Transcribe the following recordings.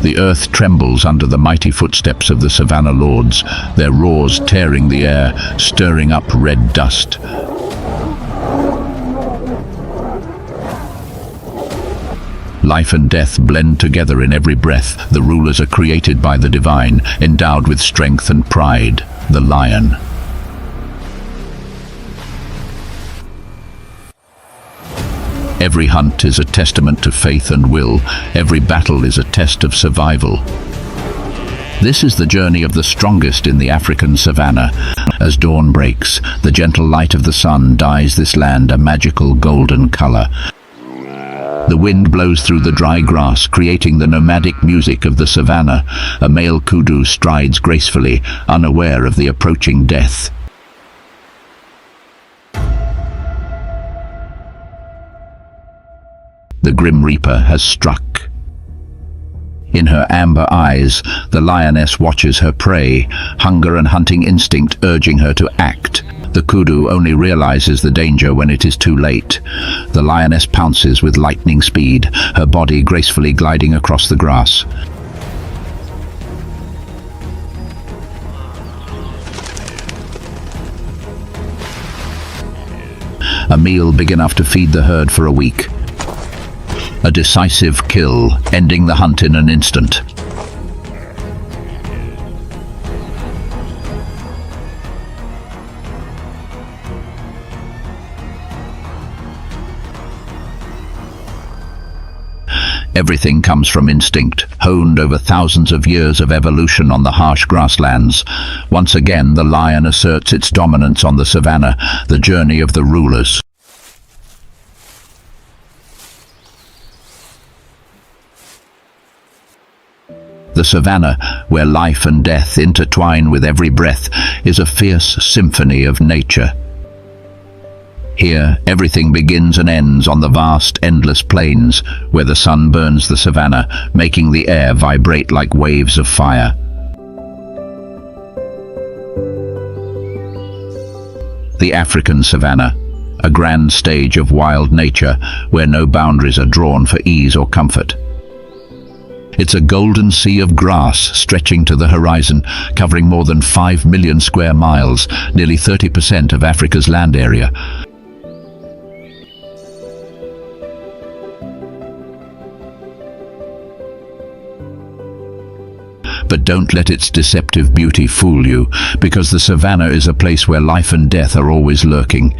The earth trembles under the mighty footsteps of the savannah lords, their roars tearing the air, stirring up red dust. Life and death blend together in every breath. The rulers are created by the divine, endowed with strength and pride, the lion. Every hunt is a testament to faith and will. Every battle is a test of survival. This is the journey of the strongest in the African savannah. As dawn breaks, the gentle light of the sun dyes this land a magical golden color. The wind blows through the dry grass, creating the nomadic music of the savannah. A male kudu strides gracefully, unaware of the approaching death. The Grim Reaper has struck. In her amber eyes, the lioness watches her prey, hunger and hunting instinct urging her to act. The kudu only realizes the danger when it is too late. The lioness pounces with lightning speed, her body gracefully gliding across the grass. A meal big enough to feed the herd for a week. A decisive kill, ending the hunt in an instant. Everything comes from instinct, honed over thousands of years of evolution on the harsh grasslands. Once again, the lion asserts its dominance on the savannah, the journey of the rulers. The savannah, where life and death intertwine with every breath, is a fierce symphony of nature. Here, everything begins and ends on the vast, endless plains, where the sun burns the savannah, making the air vibrate like waves of fire. The African savannah, a grand stage of wild nature, where no boundaries are drawn for ease or comfort. It's a golden sea of grass stretching to the horizon, covering more than 5 million square miles, nearly 30% of Africa's land area. But don't let its deceptive beauty fool you, because the savannah is a place where life and death are always lurking.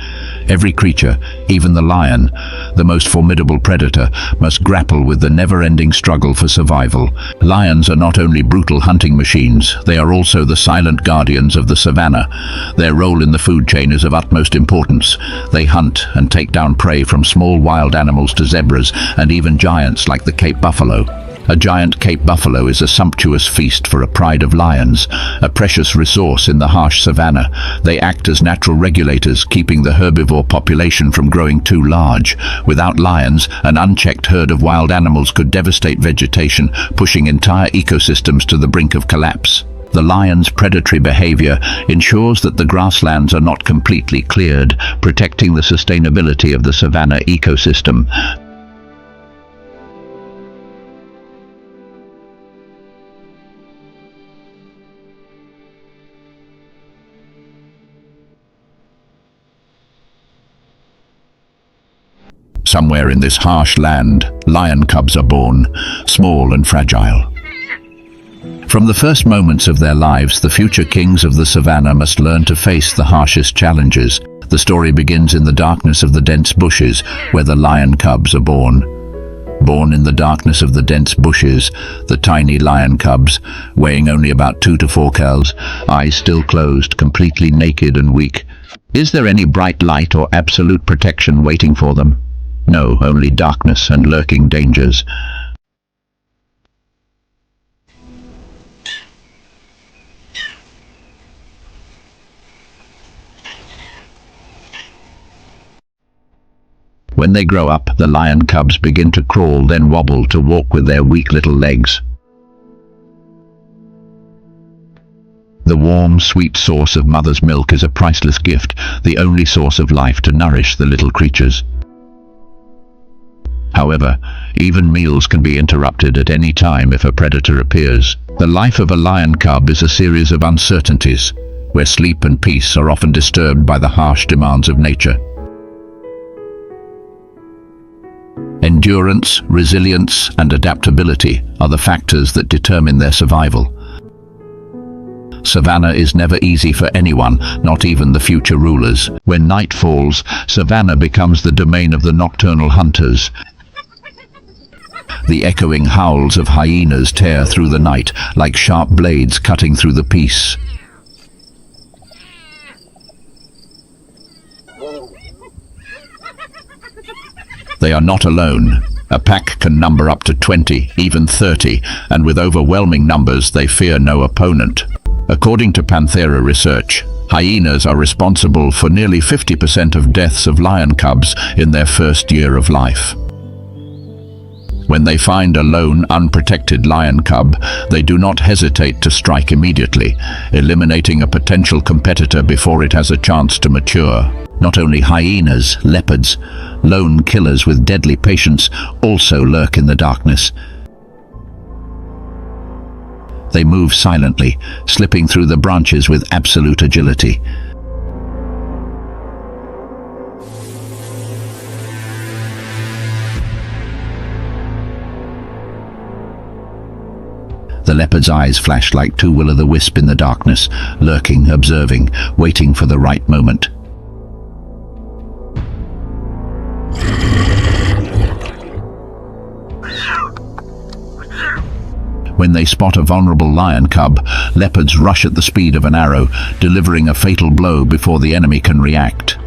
Every creature, even the lion, the most formidable predator, must grapple with the never-ending struggle for survival. Lions are not only brutal hunting machines, they are also the silent guardians of the savannah. Their role in the food chain is of utmost importance. They hunt and take down prey from small wild animals to zebras and even giants like the Cape buffalo. A giant Cape buffalo is a sumptuous feast for a pride of lions, a precious resource in the harsh savannah. They act as natural regulators, keeping the herbivore population from growing too large. Without lions, an unchecked herd of wild animals could devastate vegetation, pushing entire ecosystems to the brink of collapse. The lion's predatory behavior ensures that the grasslands are not completely cleared, protecting the sustainability of the savannah ecosystem. Somewhere in this harsh land, lion cubs are born, small and fragile. From the first moments of their lives, the future kings of the savannah must learn to face the harshest challenges. The story begins in the darkness of the dense bushes, where the lion cubs are born. Born in the darkness of the dense bushes, the tiny lion cubs, weighing only about 2 to 4 kg, eyes still closed, completely naked and weak. Is there any bright light or absolute protection waiting for them? No, only darkness and lurking dangers. When they grow up, the lion cubs begin to crawl, then wobble to walk with their weak little legs. The warm, sweet source of mother's milk is a priceless gift, the only source of life to nourish the little creatures. However, even meals can be interrupted at any time if a predator appears. The life of a lion cub is a series of uncertainties, where sleep and peace are often disturbed by the harsh demands of nature. Endurance, resilience, and adaptability are the factors that determine their survival. Savannah is never easy for anyone, not even the future rulers. When night falls, savannah becomes the domain of the nocturnal hunters. The echoing howls of hyenas tear through the night, like sharp blades cutting through the peace. They are not alone. A pack can number up to 20, even 30, and with overwhelming numbers they fear no opponent. According to Panthera research, hyenas are responsible for nearly 50% of deaths of lion cubs in their first year of life. When they find a lone, unprotected lion cub, they do not hesitate to strike immediately, eliminating a potential competitor before it has a chance to mature. Not only hyenas, leopards, lone killers with deadly patience also lurk in the darkness. They move silently, slipping through the branches with absolute agility. The leopard's eyes flash like two will-o'-the-wisp in the darkness, lurking, observing, waiting for the right moment. When they spot a vulnerable lion cub, leopards rush at the speed of an arrow, delivering a fatal blow before the enemy can react.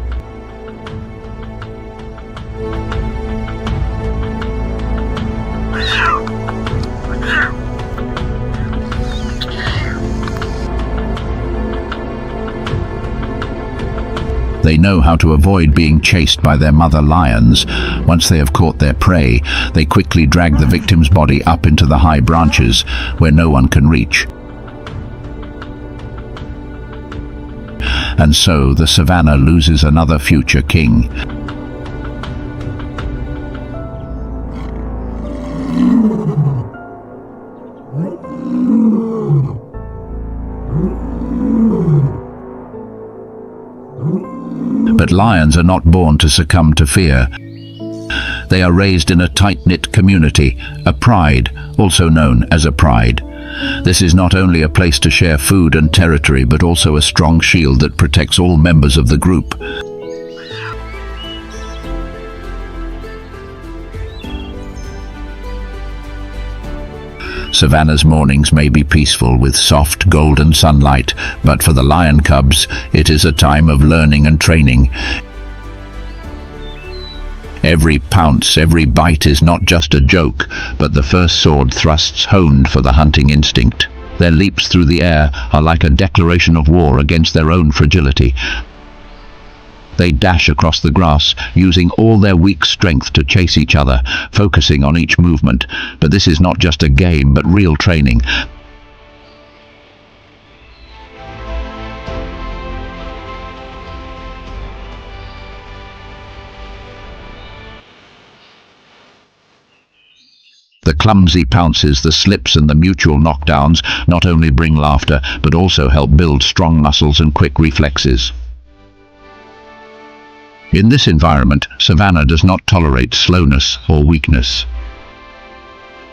They know how to avoid being chased by their mother lions. Once they have caught their prey, they quickly drag the victim's body up into the high branches where no one can reach. And so the savannah loses another future king. But lions are not born to succumb to fear. They are raised in a tight-knit community, a pride, also known as a pride. This is not only a place to share food and territory, but also a strong shield that protects all members of the group. Savannah's mornings may be peaceful with soft golden sunlight, but for the lion cubs, it is a time of learning and training. Every pounce, every bite is not just a joke, but the first sword thrusts honed for the hunting instinct. Their leaps through the air are like a declaration of war against their own fragility. They dash across the grass, using all their weak strength to chase each other, focusing on each movement. But this is not just a game, but real training. The clumsy pounces, the slips and the mutual knockdowns not only bring laughter, but also help build strong muscles and quick reflexes. In this environment, savannah does not tolerate slowness or weakness.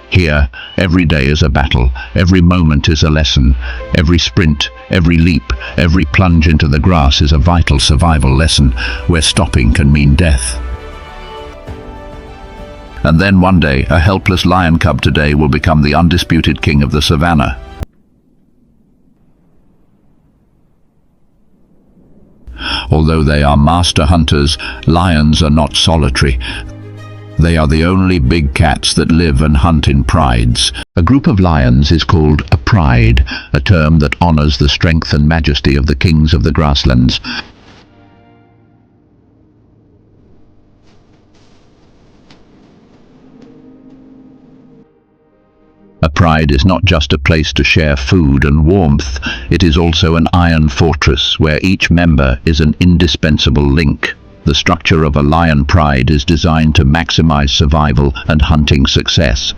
Here, every day is a battle, every moment is a lesson, every sprint, every leap, every plunge into the grass is a vital survival lesson, where stopping can mean death. And then one day, a helpless lion cub today will become the undisputed king of the savannah. Although they are master hunters, lions are not solitary. They are the only big cats that live and hunt in prides. A group of lions is called a pride, a term that honors the strength and majesty of the kings of the grasslands. A pride is not just a place to share food and warmth, it is also an iron fortress where each member is an indispensable link. The structure of a lion pride is designed to maximize survival and hunting success.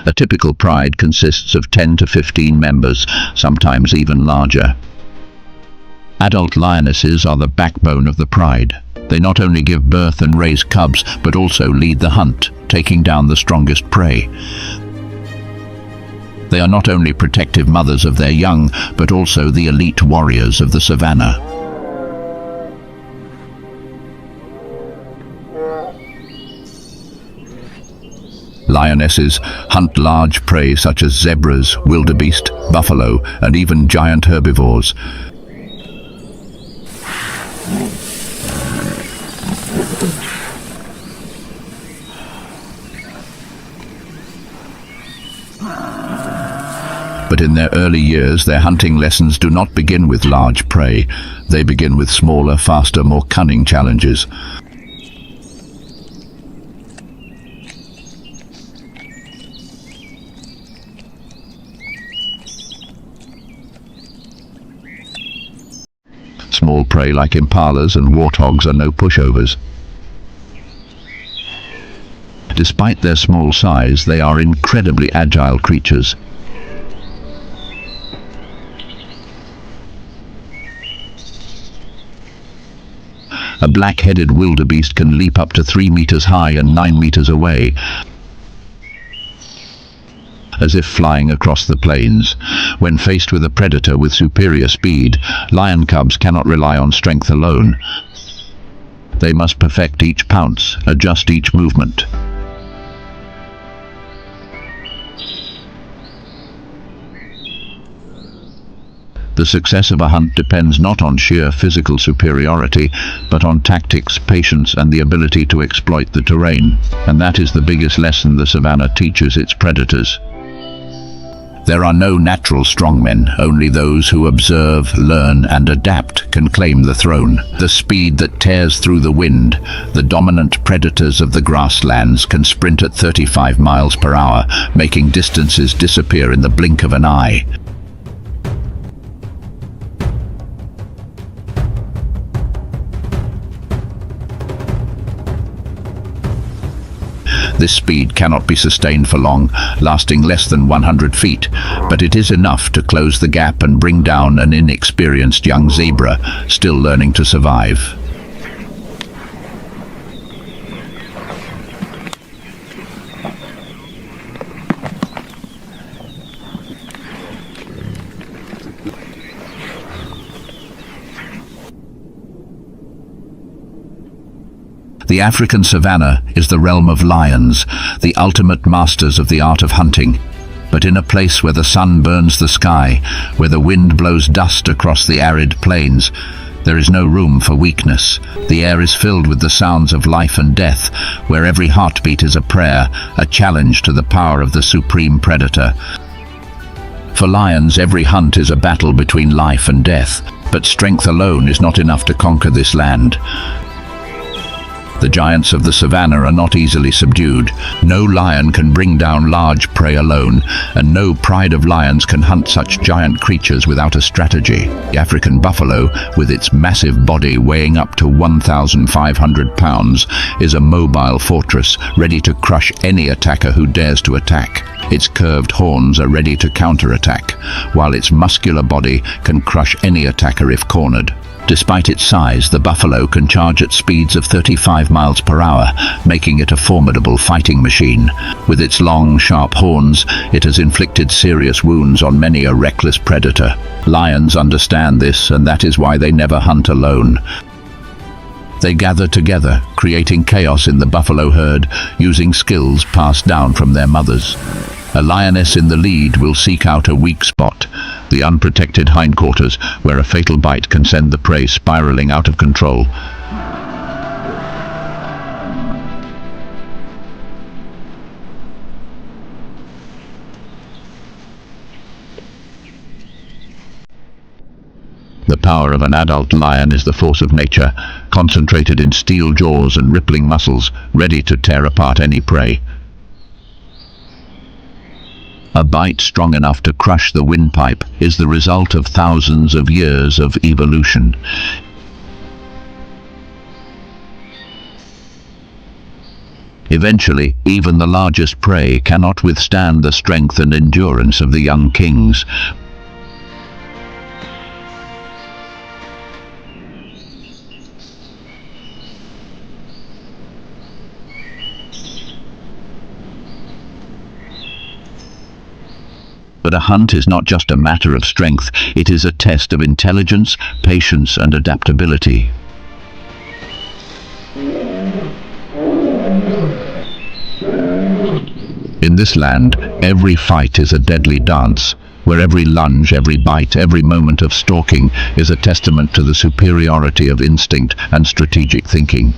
A typical pride consists of 10 to 15 members, sometimes even larger. Adult lionesses are the backbone of the pride. They not only give birth and raise cubs, but also lead the hunt, taking down the strongest prey. They are not only protective mothers of their young, but also the elite warriors of the savannah. Lionesses hunt large prey such as zebras, wildebeest, buffalo, and even giant herbivores. But in their early years, their hunting lessons do not begin with large prey. They begin with smaller, faster, more cunning challenges. Small prey like impalas and warthogs are no pushovers. Despite their small size, they are incredibly agile creatures. A black-headed wildebeest can leap up to 3 meters high and 9 meters away, as if flying across the plains. When faced with a predator with superior speed, lion cubs cannot rely on strength alone. They must perfect each pounce, adjust each movement. The success of a hunt depends not on sheer physical superiority, but on tactics, patience, and the ability to exploit the terrain. And that is the biggest lesson the savannah teaches its predators. There are no natural strongmen, only those who observe, learn, and adapt can claim the throne. The speed that tears through the wind, the dominant predators of the grasslands can sprint at 35 miles per hour, making distances disappear in the blink of an eye. This speed cannot be sustained for long, lasting less than 100 feet, but it is enough to close the gap and bring down an inexperienced young zebra, still learning to survive. The African savannah is the realm of lions, the ultimate masters of the art of hunting. But in a place where the sun burns the sky, where the wind blows dust across the arid plains, there is no room for weakness. The air is filled with the sounds of life and death, where every heartbeat is a prayer, a challenge to the power of the supreme predator. For lions, every hunt is a battle between life and death, but strength alone is not enough to conquer this land. The giants of the savannah are not easily subdued. No lion can bring down large prey alone, and no pride of lions can hunt such giant creatures without a strategy. The African buffalo, with its massive body weighing up to 1,500 pounds, is a mobile fortress, ready to crush any attacker who dares to attack. Its curved horns are ready to counterattack, while its muscular body can crush any attacker if cornered. Despite its size, the buffalo can charge at speeds of 35 miles per hour, making it a formidable fighting machine. With its long, sharp horns, it has inflicted serious wounds on many a reckless predator. Lions understand this, and that is why they never hunt alone. They gather together, creating chaos in the buffalo herd, using skills passed down from their mothers. A lioness in the lead will seek out a weak spot, the unprotected hindquarters, where a fatal bite can send the prey spiraling out of control. The power of an adult lion is the force of nature, concentrated in steel jaws and rippling muscles, ready to tear apart any prey. A bite strong enough to crush the windpipe is the result of thousands of years of evolution. Eventually, even the largest prey cannot withstand the strength and endurance of the young kings. But a hunt is not just a matter of strength, it is a test of intelligence, patience, and adaptability. In this land, every fight is a deadly dance, where every lunge, every bite, every moment of stalking is a testament to the superiority of instinct and strategic thinking.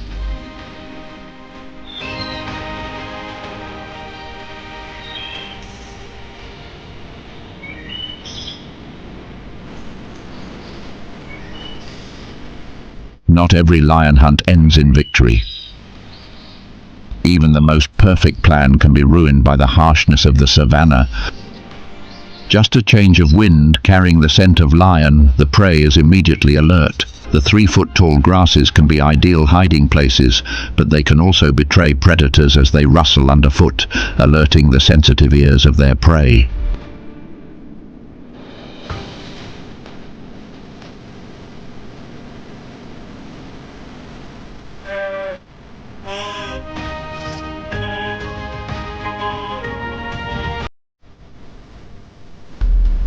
Not every lion hunt ends in victory. Even the most perfect plan can be ruined by the harshness of the savannah. Just a change of wind carrying the scent of lion, the prey is immediately alert. The 3-foot-tall grasses can be ideal hiding places, but they can also betray predators as they rustle underfoot, alerting the sensitive ears of their prey.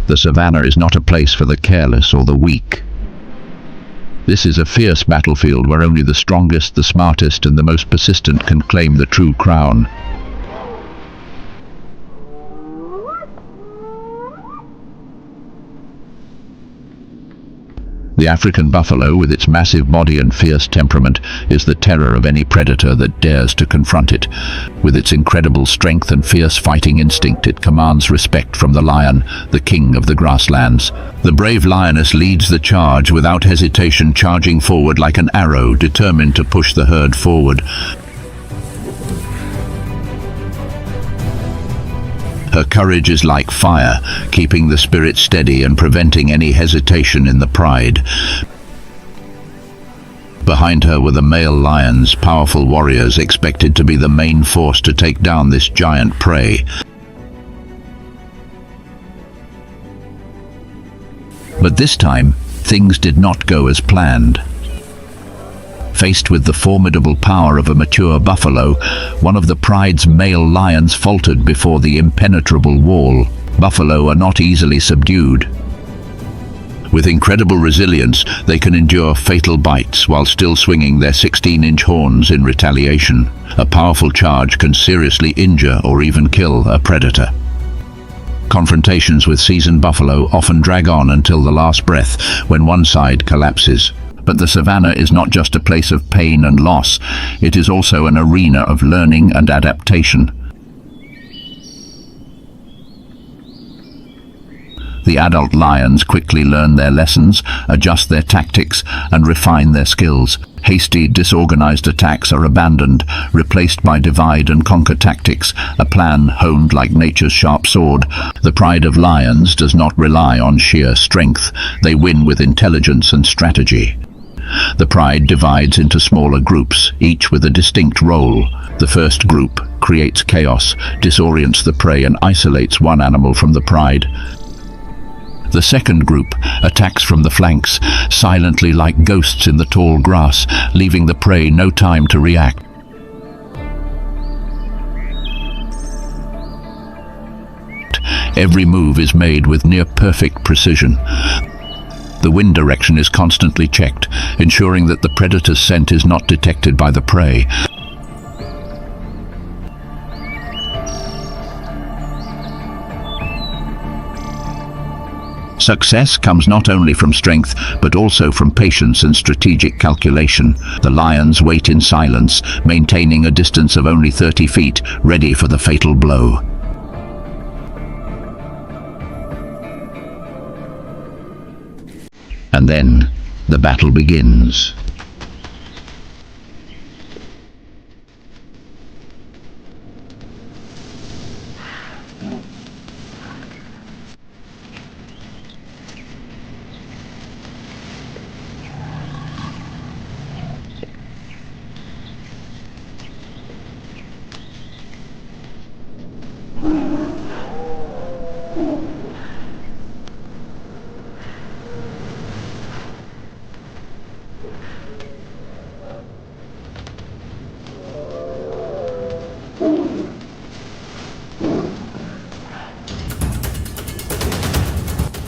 The savannah is not a place for the careless or the weak. This is a fierce battlefield where only the strongest, the smartest, and the most persistent can claim the true crown. The African buffalo, with its massive body and fierce temperament, is the terror of any predator that dares to confront it. With its incredible strength and fierce fighting instinct, it commands respect from the lion, the king of the grasslands. The brave lioness leads the charge, without hesitation charging forward like an arrow, determined to push the herd forward. Her courage is like fire, keeping the spirit steady and preventing any hesitation in the pride. Behind her were the male lions, powerful warriors expected to be the main force to take down this giant prey. But this time, things did not go as planned. Faced with the formidable power of a mature buffalo, one of the pride's male lions faltered before the impenetrable wall. Buffalo are not easily subdued. With incredible resilience, they can endure fatal bites while still swinging their 16-inch horns in retaliation. A powerful charge can seriously injure or even kill a predator. Confrontations with seasoned buffalo often drag on until the last breath, when one side collapses. But the savannah is not just a place of pain and loss, it is also an arena of learning and adaptation. The adult lions quickly learn their lessons, adjust their tactics, and refine their skills. Hasty, disorganized attacks are abandoned, replaced by divide and conquer tactics, a plan honed like nature's sharp sword. The pride of lions does not rely on sheer strength, they win with intelligence and strategy. The pride divides into smaller groups, each with a distinct role. The first group creates chaos, disorients the prey, and isolates one animal from the pride. The second group attacks from the flanks, silently like ghosts in the tall grass, leaving the prey no time to react. Every move is made with near-perfect precision. The wind direction is constantly checked, ensuring that the predator's scent is not detected by the prey. Success comes not only from strength, but also from patience and strategic calculation. The lions wait in silence, maintaining a distance of only 30 feet, ready for the fatal blow. And then, the battle begins.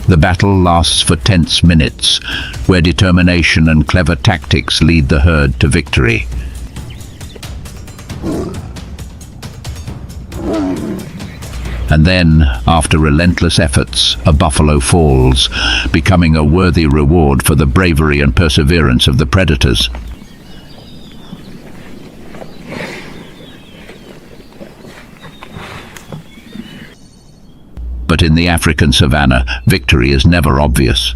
The battle lasts for tense minutes, where determination and clever tactics lead the herd to victory. And then, after relentless efforts, a buffalo falls, becoming a worthy reward for the bravery and perseverance of the predators. But in the African savannah, victory is never obvious.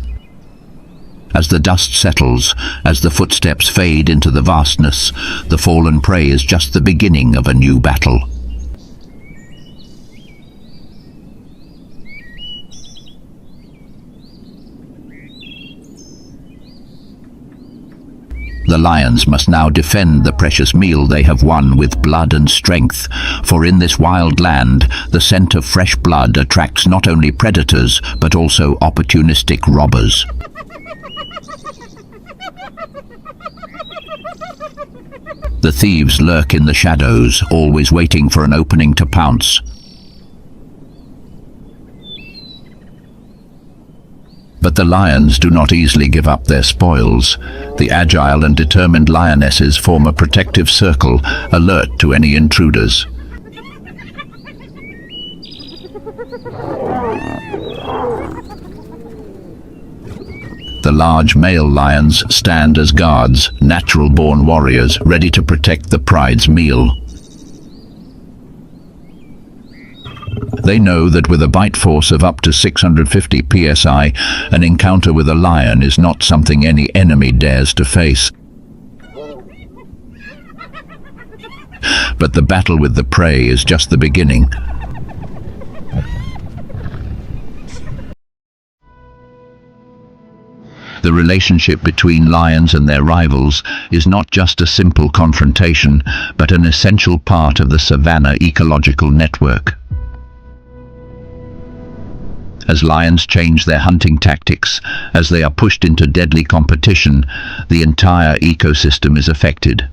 As the dust settles, as the footsteps fade into the vastness, the fallen prey is just the beginning of a new battle. The lions must now defend the precious meal they have won with blood and strength, for in this wild land, the scent of fresh blood attracts not only predators, but also opportunistic robbers. The thieves lurk in the shadows, always waiting for an opening to pounce. But the lions do not easily give up their spoils. The agile and determined lionesses form a protective circle, alert to any intruders. The large male lions stand as guards, natural-born warriors, ready to protect the pride's meal. They know that with a bite force of up to 650 psi, an encounter with a lion is not something any enemy dares to face. But the battle with the prey is just the beginning. The relationship between lions and their rivals is not just a simple confrontation, but an essential part of the savannah ecological network. As lions change their hunting tactics, as they are pushed into deadly competition, the entire ecosystem is affected.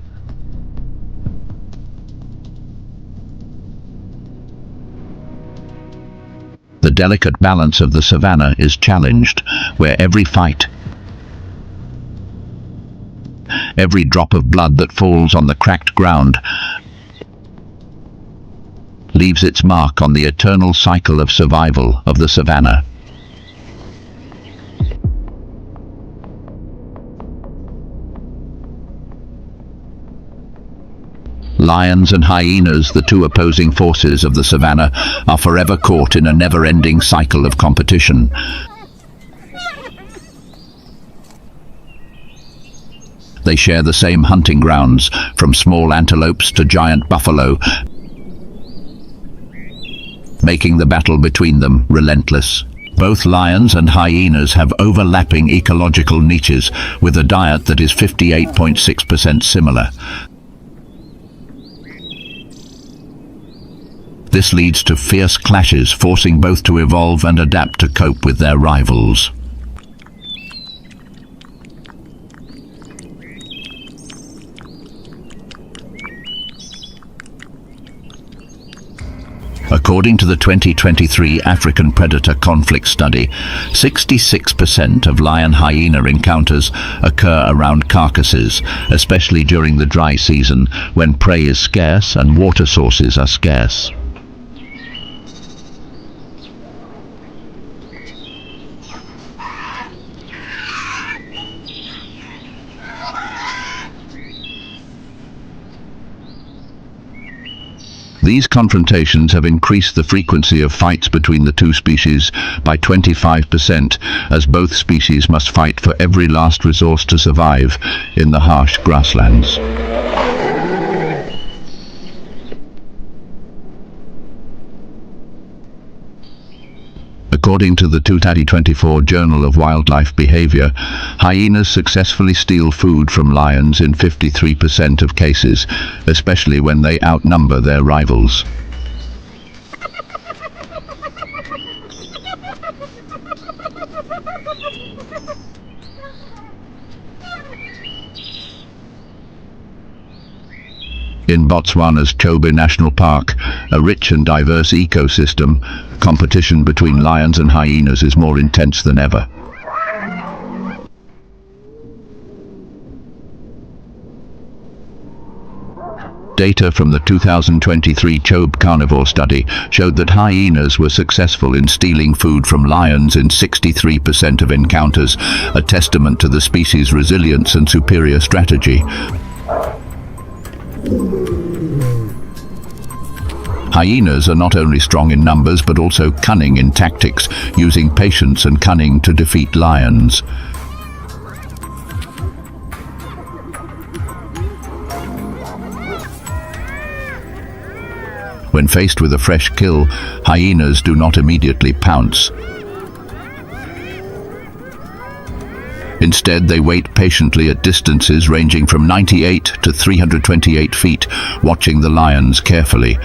The delicate balance of the savannah is challenged, where every fight, every drop of blood that falls on the cracked ground, leaves its mark on the eternal cycle of survival of the savannah. Lions and hyenas, the two opposing forces of the savannah, are forever caught in a never-ending cycle of competition. They share the same hunting grounds, from small antelopes to giant buffalo, making the battle between them relentless. Both lions and hyenas have overlapping ecological niches, with a diet that is 58.6% similar. This leads to fierce clashes, forcing both to evolve and adapt to cope with their rivals. According to the 2023 African Predator Conflict Study, 66% of lion-hyena encounters occur around carcasses, especially during the dry season, when prey is scarce and water sources are scarce. These confrontations have increased the frequency of fights between the two species by 25%, as both species must fight for every last resource to survive in the harsh grasslands. According to the 2024 Journal of Wildlife Behavior, hyenas successfully steal food from lions in 53% of cases, especially when they outnumber their rivals. In Botswana's Chobe National Park, a rich and diverse ecosystem, competition between lions and hyenas is more intense than ever. Data from the 2023 Chobe carnivore study showed that hyenas were successful in stealing food from lions in 63% of encounters, a testament to the species' resilience and superior strategy. Hyenas are not only strong in numbers but also cunning in tactics, using patience and cunning to defeat lions. When faced with a fresh kill, hyenas do not immediately pounce. Instead, they wait patiently at distances ranging from 98 to 328 feet, watching the lions carefully.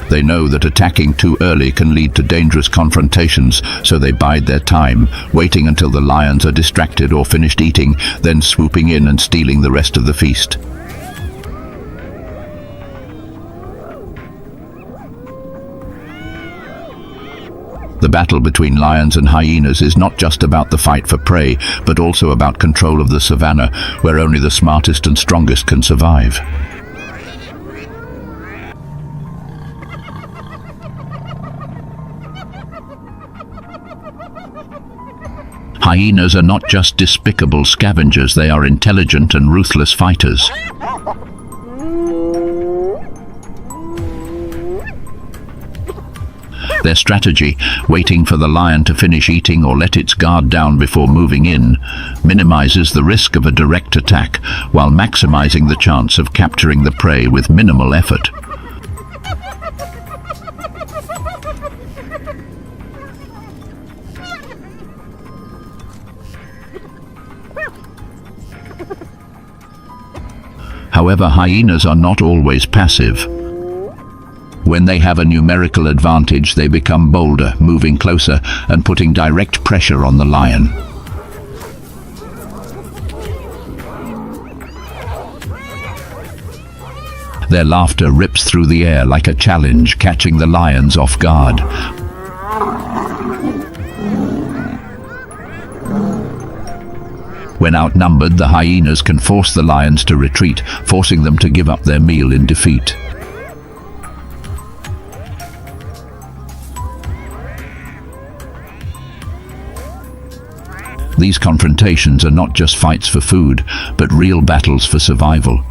They know that attacking too early can lead to dangerous confrontations, so they bide their time, waiting until the lions are distracted or finished eating, then swooping in and stealing the rest of the feast. The battle between lions and hyenas is not just about the fight for prey, but also about control of the savannah, where only the smartest and strongest can survive. Hyenas are not just despicable scavengers, they are intelligent and ruthless fighters. Their strategy, waiting for the lion to finish eating or let its guard down before moving in, minimizes the risk of a direct attack while maximizing the chance of capturing the prey with minimal effort. However, hyenas are not always passive. When they have a numerical advantage, they become bolder, moving closer and putting direct pressure on the lion. Their laughter rips through the air like a challenge, catching the lions off guard. When outnumbered, the hyenas can force the lions to retreat, forcing them to give up their meal in defeat. These confrontations are not just fights for food, but real battles for survival.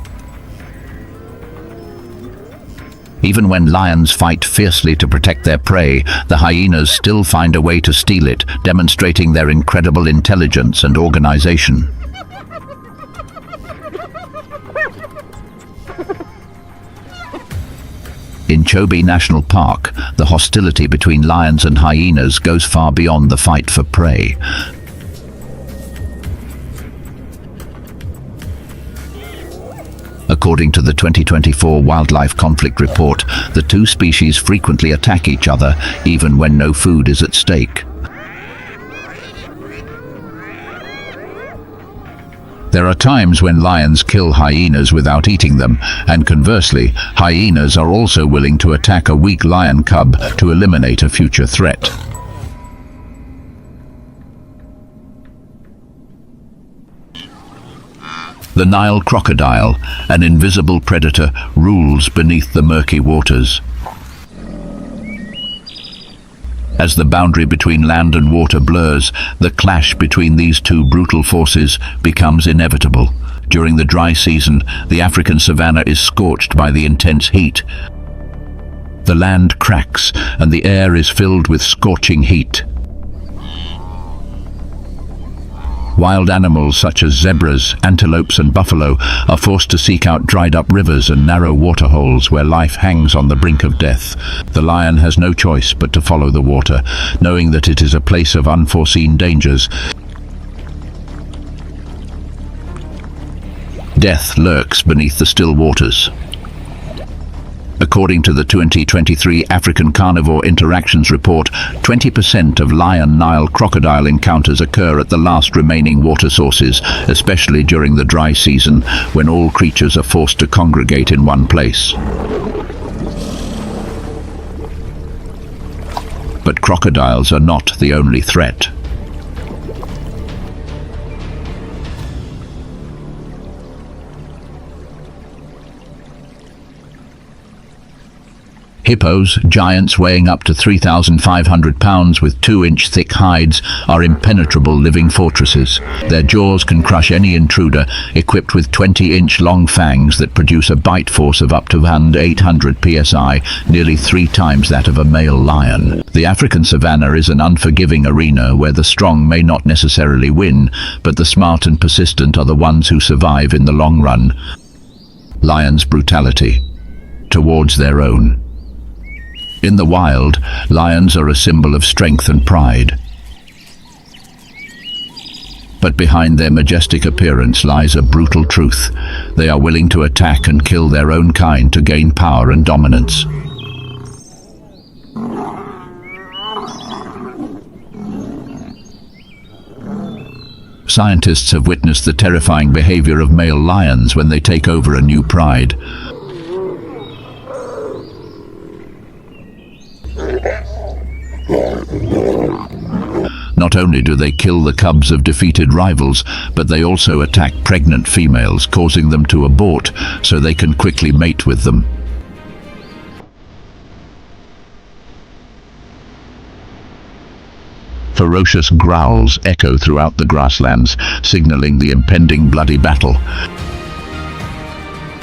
Even when lions fight fiercely to protect their prey, the hyenas still find a way to steal it, demonstrating their incredible intelligence and organization. In Chobe National Park, the hostility between lions and hyenas goes far beyond the fight for prey. According to the 2024 Wildlife Conflict Report, the two species frequently attack each other, even when no food is at stake. There are times when lions kill hyenas without eating them, and conversely, hyenas are also willing to attack a weak lion cub to eliminate a future threat. The Nile crocodile, an invisible predator, rules beneath the murky waters. As the boundary between land and water blurs, the clash between these two brutal forces becomes inevitable. During the dry season, the African savanna is scorched by the intense heat. The land cracks, and the air is filled with scorching heat. Wild animals such as zebras, antelopes and buffalo are forced to seek out dried-up rivers and narrow waterholes where life hangs on the brink of death. The lion has no choice but to follow the water, knowing that it is a place of unforeseen dangers. Death lurks beneath the still waters. According to the 2023 African Carnivore Interactions Report, 20% of lion-Nile crocodile encounters occur at the last remaining water sources, especially during the dry season, when all creatures are forced to congregate in one place. But crocodiles are not the only threat. Hippos, giants weighing up to 3,500 pounds with 2-inch thick hides, are impenetrable living fortresses. Their jaws can crush any intruder, equipped with 20-inch long fangs that produce a bite force of up to 800 psi, nearly 3 times that of a male lion. The African savannah is an unforgiving arena where the strong may not necessarily win, but the smart and persistent are the ones who survive in the long run. Lions' brutality towards their own. In the wild, lions are a symbol of strength and pride. But behind their majestic appearance lies a brutal truth. They are willing to attack and kill their own kind to gain power and dominance. Scientists have witnessed the terrifying behavior of male lions when they take over a new pride. Not only do they kill the cubs of defeated rivals, but they also attack pregnant females, causing them to abort so they can quickly mate with them. Ferocious growls echo throughout the grasslands, signaling the impending bloody battle.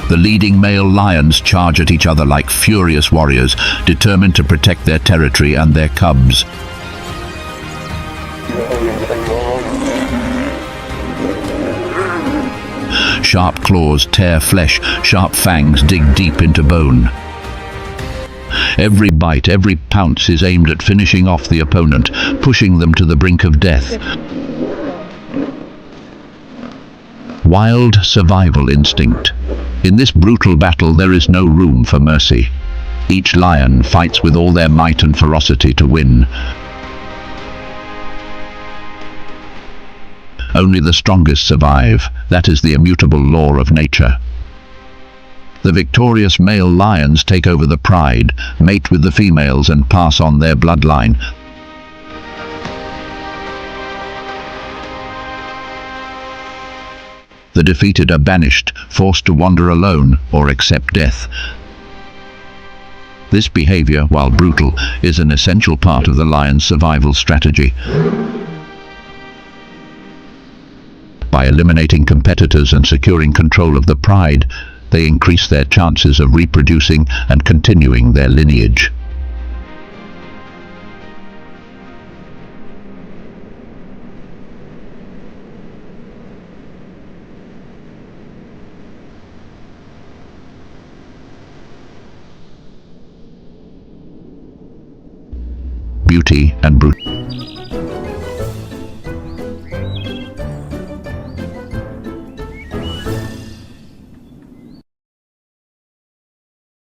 The leading male lions charge at each other like furious warriors, determined to protect their territory and their cubs. Sharp claws tear flesh, sharp fangs dig deep into bone. Every bite, every pounce is aimed at finishing off the opponent, pushing them to the brink of death. Wild survival instinct. In this brutal battle, there is no room for mercy. Each lion fights with all their might and ferocity to win. Only the strongest survive. That is the immutable law of nature. The victorious male lions take over the pride, mate with the females, and pass on their bloodline. The defeated are banished, forced to wander alone or accept death. This behavior, while brutal, is an essential part of the lion's survival strategy. By eliminating competitors and securing control of the pride, they increase their chances of reproducing and continuing their lineage. Beauty and brutality.